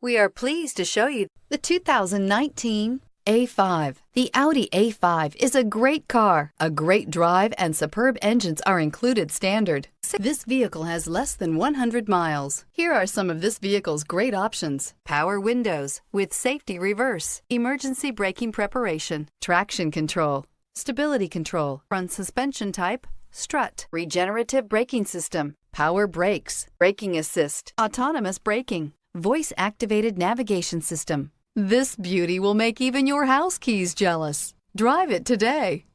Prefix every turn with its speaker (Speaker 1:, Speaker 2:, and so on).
Speaker 1: We are pleased to show you the 2019 A5. The Audi A5 is a great car. A great drive and superb engines are included standard. This vehicle has less than 100 miles. Here are some of this vehicle's great options: power windows with safety reverse, emergency braking preparation, traction control, stability control, front suspension type, strut, regenerative braking system, power brakes, braking assist, autonomous braking, voice-activated navigation system. This beauty will make even your house keys jealous. Drive it today.